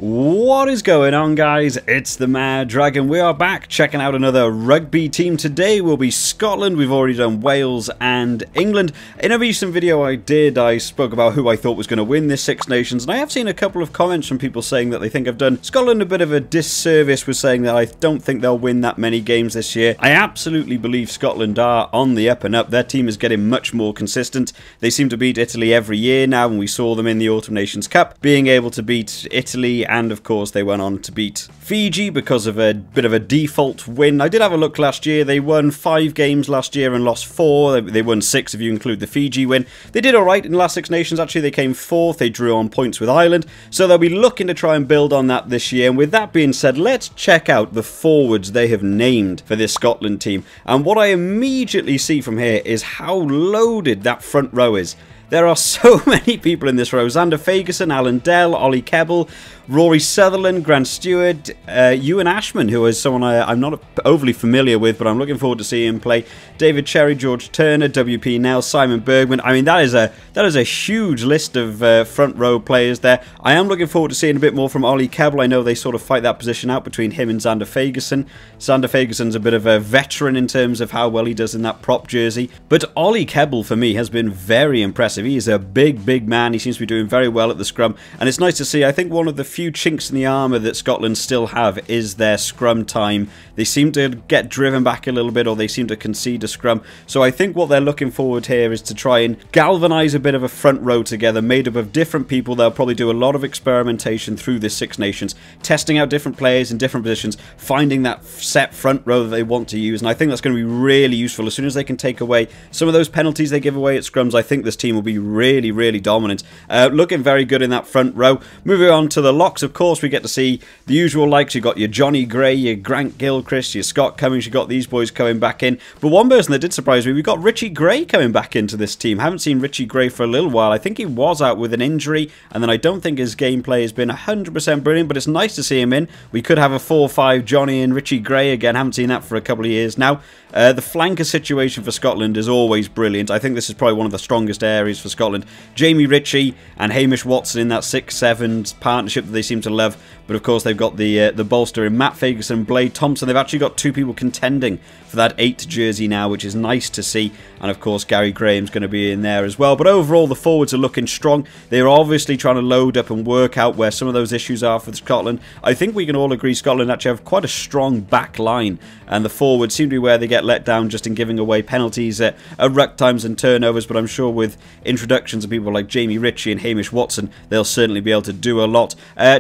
What is going on, guys? It's the Mad Dragon. We are back checking out another rugby team. Today will be Scotland. We've already done Wales and England. In a recent video I spoke about who I thought was going to win this Six Nations, and I have seen a couple of comments from people saying that they think I've done Scotland a bit of a disservice with saying that I don't think they'll win that many games this year. I absolutely believe Scotland are on the up and up. Their team is getting much more consistent. They seem to beat Italy every year now, and we saw them in the Autumn Nations Cup being able to beat Italy, and of course they went on to beat Fiji because of a bit of a default win. I did have a look last year. They won 5 games last year and lost 4. They won 6 if you include the Fiji win. They did alright in the last Six Nations. Actually, they came 4th. They drew on points with Ireland, so they'll be looking to try and build on that this year. And with that being said, let's check out the forwards they have named for this Scotland team. And what I immediately see from here is how loaded that front row is. There are so many people in this row. Zander Fagerson, Alan Dell, Ollie Kebble, Rory Sutherland, Grant Stewart, Ewan Ashman, who is someone I'm not overly familiar with, but I'm looking forward to seeing him play. David Cherry, George Turner, WP Nell, Simon Bergman. I mean, that is a huge list of front row players there. I am looking forward to seeing a bit more from Ollie Kebble. I know they sort of fight that position out between him and Zander Fagerson. Zander Fagerson's a bit of a veteran in terms of how well he does in that prop jersey. But Ollie Kebble, for me, has been very impressive. He is a big man. He seems to be doing very well at the scrum, and it's nice to see. I think one of the few chinks in the armour that Scotland still have is their scrum time. They seem to get driven back a little bit, or they seem to concede a scrum. So I think what they're looking forward here is to try and galvanise a bit of a front row together, made up of different people. They'll probably do a lot of experimentation through this Six Nations, testing out different players in different positions, finding that set front row that they want to use, and I think that's going to be really useful. As soon as they can take away some of those penalties they give away at scrums, I think this team will be really dominant. Looking very good in that front row. Moving on to the locks, of course, we get to see the usual likes. You've got your Johnny Gray, your Grant Gilchrist, your Scott Cummings. You've got these boys coming back in. But one person that did surprise me, we've got Richie Gray coming back into this team. Haven't seen Richie Gray for a little while. I think he was out with an injury, and then I don't think his gameplay has been 100% brilliant, but it's nice to see him in. We could have a 4-5 Johnny and Richie Gray again. Haven't seen that for a couple of years now. The flanker situation for Scotland is always brilliant. I think this is probably one of the strongest areas for Scotland. Jamie Ritchie and Hamish Watson in that 6-7 partnership that they seem to love. But of course they've got the bolster in Matt Fagerson and Blade Thompson. They've actually got 2 people contending for that 8 jersey now, which is nice to see. And of course Gary Graham's going to be in there as well. But overall the forwards are looking strong. They're obviously trying to load up and work out where some of those issues are for Scotland. I think we can all agree Scotland actually have quite a strong back line, and the forwards seem to be where they get let down just in giving away penalties at ruck times and turnovers. But I'm sure with introductions of people like Jamie Ritchie and Hamish Watson, they'll certainly be able to do a lot.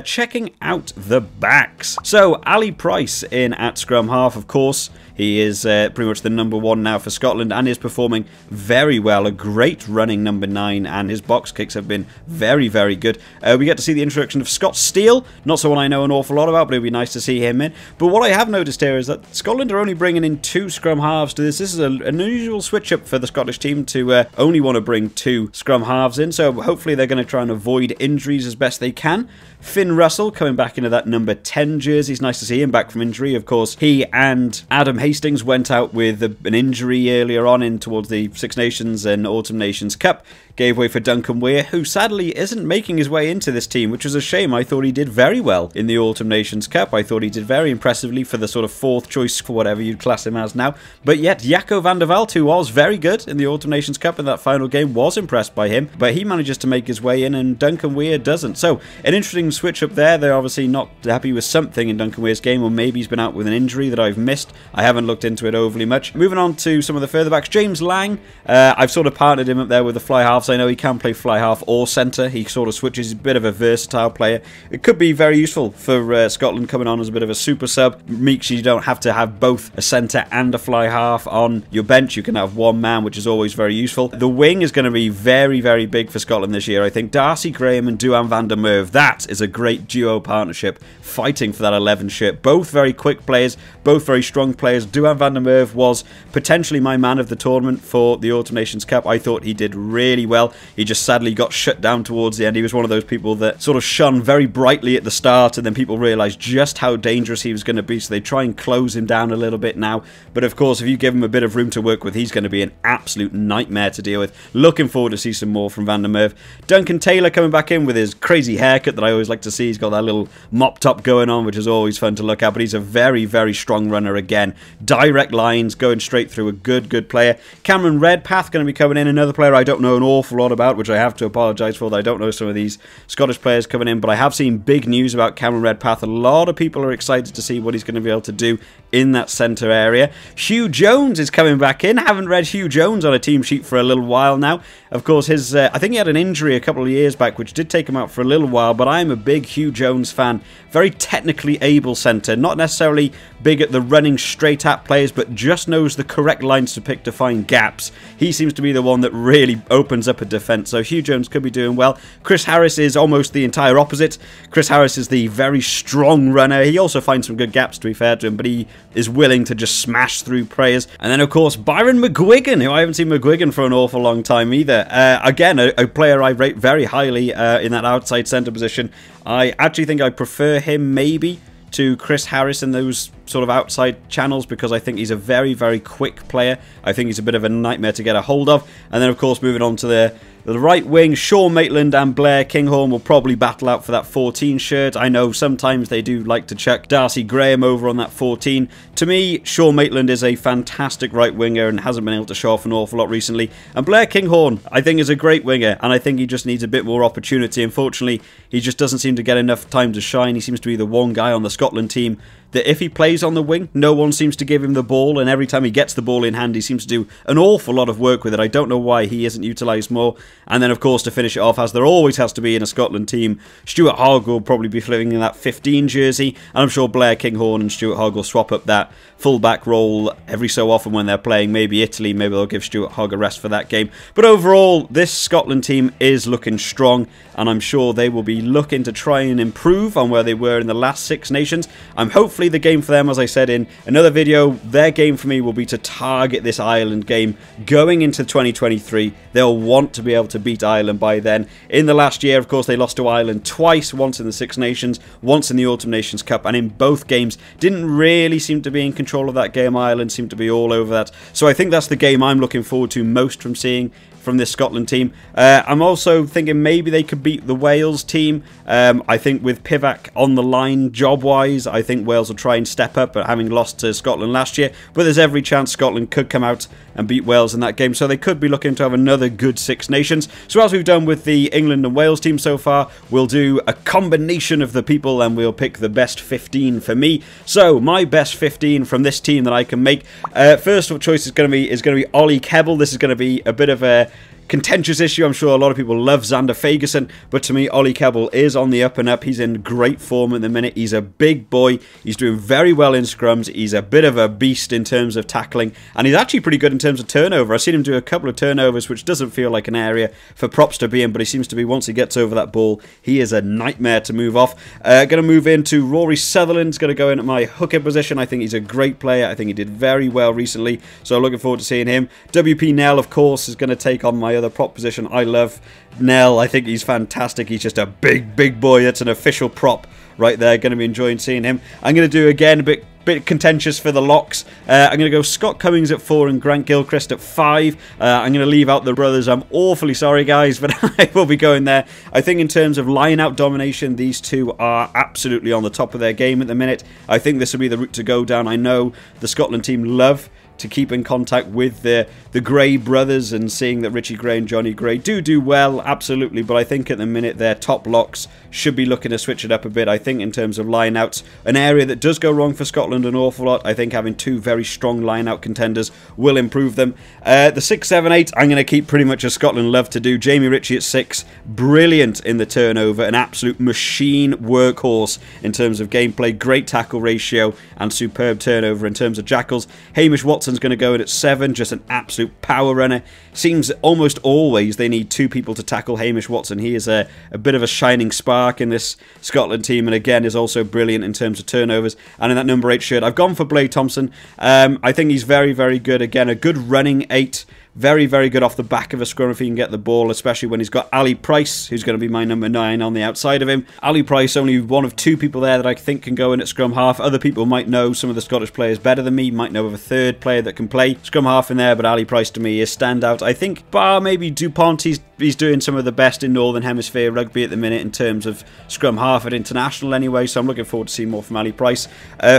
Checking out the backs. So Ali Price in at scrum half, of course. He is pretty much the #1 now for Scotland and is performing very well. A great running #9, and his box kicks have been very good. We get to see the introduction of Scott Steele, not someone I know an awful lot about, but it'd be nice to see him in. But what I have noticed here is that Scotland are only bringing in 2 scrum halves to this. This is an unusual switch up for the Scottish team to only want to bring 2 scrum halves in, so hopefully they're going to try and avoid injuries as best they can. Finn Russell coming back into that #10 jersey. It's nice to see him back from injury. Of course, he and Adam Hastings went out with an injury earlier on in towards the Six Nations and Autumn Nations Cup. Gave way for Duncan Weir, who sadly isn't making his way into this team, which was a shame. I thought he did very well in the Autumn Nations Cup. I thought he did very impressively for the sort of 4th choice, for whatever you'd class him as now. But yet, Jaco van der Walt, who was very good in the Autumn Nations Cup in that final game, was impressed by him. But he manages to make his way in, and Duncan Weir doesn't. So, an interesting switch up there. They're obviously not happy with something in Duncan Weir's game, or maybe he's been out with an injury that I've missed. I haven't looked into it overly much. Moving on to some of the further backs. James Lang, I've sort of partnered him up there with the fly halves. I know he can play fly half or centre. He sort of switches. He's a bit of a versatile player. It could be very useful for Scotland coming on as a bit of a super sub. Makes you don't have to have both a centre and a fly half on your bench. You can have one man, which is always very useful. The wing is going to be very big for Scotland this year. I think Darcy Graham and Duhan van der Merwe, that is a great duo partnership fighting for that 11 shirt. Both very quick players, both very strong players. Duhan van der Merwe was potentially my man of the tournament for the Autumn Nations Cup. I thought he did really well. He just sadly got shut down towards the end. He was one of those people that sort of shone very brightly at the start, and then people realised just how dangerous he was going to be, so they try and close him down a little bit now. But of course, if you give him a bit of room to work with, he's going to be an absolute nightmare to deal with. Looking forward to see some more from Van der Merwe. Duncan Taylor coming back in with his crazy haircut that I always like to see. He's got that little mop top going on, which is always fun to look at, but he's a very, very strong runner again. Direct lines, going straight through, a good player. Cameron Redpath going to be coming in, another player I don't know an awful lot about, which I have to apologise for, that I don't know some of these Scottish players coming in, but I have seen big news about Cameron Redpath. A lot of people are excited to see what he's going to be able to do in that centre area. Hugh Jones is coming back in. Haven't read Hugh Jones on a team sheet for a little while now. Of course, his I think he had an injury a couple of years back, which did take him out for a little while, but I'm a big Hugh Jones fan. Very technically able centre, not necessarily big at the running straight at players, but just knows the correct lines to pick to find gaps. He seems to be the one that really opens up a defence, so Hugh Jones could be doing well. Chris Harris is almost the entire opposite. Chris Harris is the very strong runner. He also finds some good gaps, to be fair to him, but he is willing to just smash through players. And then, of course, Byron McGuigan, who I haven't seen McGuigan for an awful long time either. Again, a player I rate very highly in that outside centre position. I actually think I prefer him maybe to Chris Harris in those sort of outside channels, because I think he's a very, very quick player. I think he's a bit of a nightmare to get a hold of. And then, of course, moving on to the right wing, Sean Maitland and Blair Kinghorn will probably battle out for that 14 shirt. I know sometimes they do like to chuck Darcy Graham over on that 14. To me, Sean Maitland is a fantastic right winger and hasn't been able to show off an awful lot recently. And Blair Kinghorn, I think, is a great winger, and I think he just needs a bit more opportunity. Unfortunately, he just doesn't seem to get enough time to shine. He seems to be the one guy on the Scotland team that if he plays on the wing, no one seems to give him the ball, and every time he gets the ball in hand, he seems to do an awful lot of work with it. I don't know why he isn't utilised more. And then, of course, to finish it off, as there always has to be in a Scotland team, Stuart Hogg will probably be filling in that 15 jersey, and I'm sure Blair Kinghorn and Stuart Hogg will swap up that full-back role every so often when they're playing. Maybe Italy, maybe they'll give Stuart Hogg a rest for that game. But overall, this Scotland team is looking strong, and I'm sure they will be looking to try and improve on where they were in the last Six Nations. Hopefully the game for them, as I said in another video, their game for me will be to target this Ireland game going into 2023. They'll want to be able to beat Ireland by then. In the last year, of course, they lost to Ireland twice, once in the Six Nations, once in the Autumn Nations Cup, and in both games didn't really seem to be in control of that game. Ireland seemed to be all over that. So I think that's the game I'm looking forward to most from seeing from this Scotland team. I'm also thinking maybe they could beat the Wales team. I think with Pivac on the line job-wise, I think Wales will try and step up, but having lost to Scotland last year. But there's every chance Scotland could come out and beat Wales in that game, so they could be looking to have another good Six Nations. So as we've done with the England and Wales team so far, we'll do a combination of the people and we'll pick the best 15 for me. So my best 15 from this team that I can make. First choice is going to be Ollie Kebble. This is going to be a bit of a contentious issue. I'm sure a lot of people love Xander Fagerson, but to me, Ollie Kebble is on the up and up. He's in great form at the minute. He's a big boy. He's doing very well in scrums. He's a bit of a beast in terms of tackling, and he's actually pretty good in terms of turnover. I've seen him do a couple of turnovers, which doesn't feel like an area for props to be in, but he seems to be, once he gets over that ball, he is a nightmare to move off. Going to move into Rory Sutherland's going to go in at my hooker position. I think he's a great player. I think he did very well recently, so looking forward to seeing him. WP Nell, of course, is going to take on my other prop position. I love Nell. I think he's fantastic. He's just a big boy. That's an official prop right there. Going to be enjoying seeing him. I'm going to do again a bit contentious for the locks. I'm going to go Scott Cummings at 4 and Grant Gilchrist at 5. I'm going to leave out the brothers. I'm awfully sorry, guys, but I will be going there. I think in terms of line-out domination, these two are absolutely on the top of their game at the minute. I think this will be the route to go down. I know the Scotland team love to keep in contact with the Gray brothers, and seeing that Richie Gray and Johnny Gray do well, absolutely, but I think at the minute their top locks should be looking to switch it up a bit. I think in terms of line-outs, an area that does go wrong for Scotland an awful lot, I think having two very strong line-out contenders will improve them. The 6, 7, 8, I'm going to keep pretty much as Scotland love to do. Jamie Ritchie at 6, brilliant in the turnover, an absolute machine workhorse in terms of gameplay, great tackle ratio and superb turnover in terms of jackals. Hamish Watson's going to go in at 7, just an absolute power runner. Seems almost always they need two people to tackle Hamish Watson. He is a bit of a shining spark in this Scotland team, and again is also brilliant in terms of turnovers. And in that number 8 shirt, I've gone for Blade Thompson. I think he's very good. Again, a good running 8 Very, very good off the back of a scrum if he can get the ball, especially when he's got Ali Price, who's going to be my number 9 on the outside of him. Ali Price, only one of 2 people there that I think can go in at scrum half. Other people might know some of the Scottish players better than me, might know of a third player that can play scrum half in there, but Ali Price to me is standout. I think bar maybe Dupont, he's doing some of the best in Northern Hemisphere rugby at the minute in terms of scrum half at international anyway, so I'm looking forward to seeing more from Ali Price.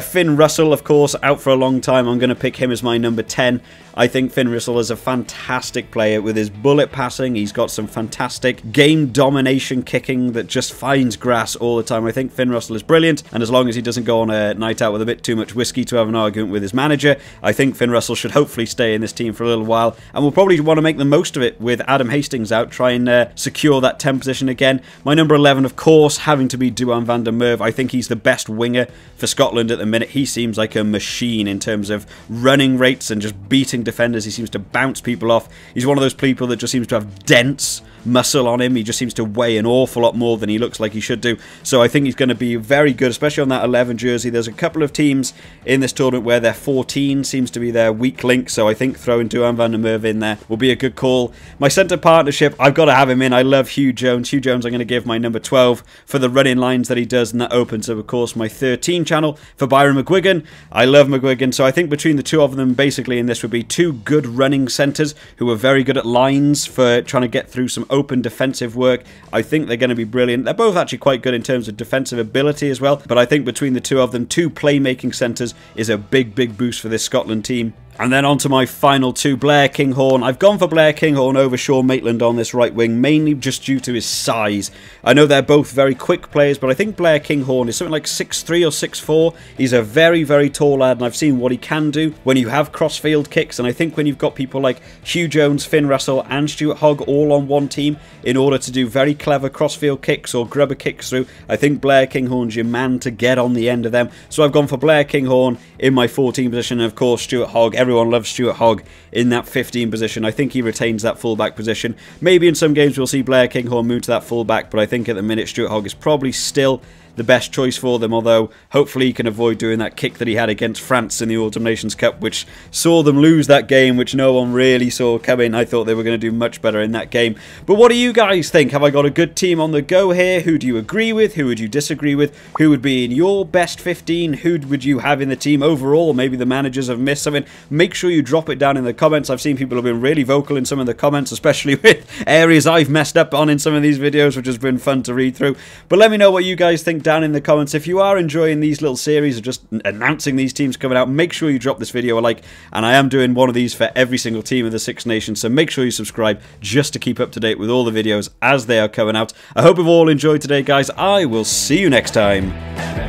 Finn Russell, of course, out for a long time. I'm going to pick him as my number 10. I think Finn Russell is a fantastic player with his bullet passing. He's got some fantastic game domination kicking that just finds grass all the time. I think Finn Russell is brilliant, and as long as he doesn't go on a night out with a bit too much whiskey to have an argument with his manager, I think Finn Russell should hopefully stay in this team for a little while, and we'll probably want to make the most of it with Adam Hastings out, try and secure that 10 position again. My number 11, of course, having to be Duhan van der Merwe. I think he's the best winger for Scotland at the minute. He seems like a machine in terms of running rates and just beating defenders. He seems to bounce people off. He's one of those people that just seems to have dense muscle on him. He just seems to weigh an awful lot more than he looks like he should do. So I think he's going to be very good, especially on that 11 jersey. There's a couple of teams in this tournament where their 14 seems to be their weak link, so I think throwing Duhan van der Merwe in there will be a good call. My centre partnership, I've got to have him in. I love Hugh Jones. Hugh Jones I'm going to give my number 12 for the running lines that he does, and that opens up, of course, my 13 channel for Byron McGuigan. I love McGuigan, so I think between the two of them, basically in this would be 2 good running centres who are very good at lines for trying to get through some open defensive work. I think they're going to be brilliant. They're both actually quite good in terms of defensive ability as well, but I think between the two of them, 2 playmaking centres is a big, big boost for this Scotland team. And then on to my final 2, Blair Kinghorn. I've gone for Blair Kinghorn over Sean Maitland on this right wing, mainly just due to his size. I know they're both very quick players, but I think Blair Kinghorn is something like 6'3" or 6'4". He's a very, very tall lad, and I've seen what he can do when you have crossfield kicks, and I think when you've got people like Hugh Jones, Finn Russell and Stuart Hogg all on one team in order to do very clever crossfield kicks or grubber kicks through, I think Blair Kinghorn's your man to get on the end of them. So I've gone for Blair Kinghorn in my 14 position, and of course Stuart Hogg. Everyone loves Stuart Hogg in that 15 position. I think he retains that fullback position. Maybe in some games we'll see Blair Kinghorn move to that fullback, but I think at the minute Stuart Hogg is probably still the best choice for them, although hopefully he can avoid doing that kick that he had against France in the Autumn Nations Cup, which saw them lose that game, which no one really saw coming. I thought they were going to do much better in that game. But what do you guys think? Have I got a good team on the go here? Who do you agree with? Who would you disagree with? Who would be in your best 15? Who would you have in the team overall? Maybe the managers have missed something. Make sure you drop it down in the comments. I've seen people have been really vocal in some of the comments, especially with areas I've messed up on in some of these videos, which has been fun to read through. But let me know what you guys think down in the comments. If you are enjoying these little series of just announcing these teams coming out, make sure you drop this video a like, and I am doing one of these for every single team of the Six Nations, so make sure you subscribe just to keep up to date with all the videos as they are coming out. I hope you've all enjoyed today, guys. I will see you next time.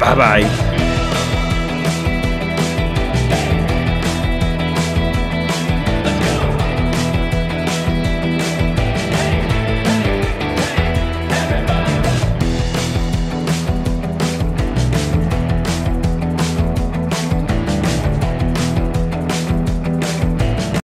Bye bye.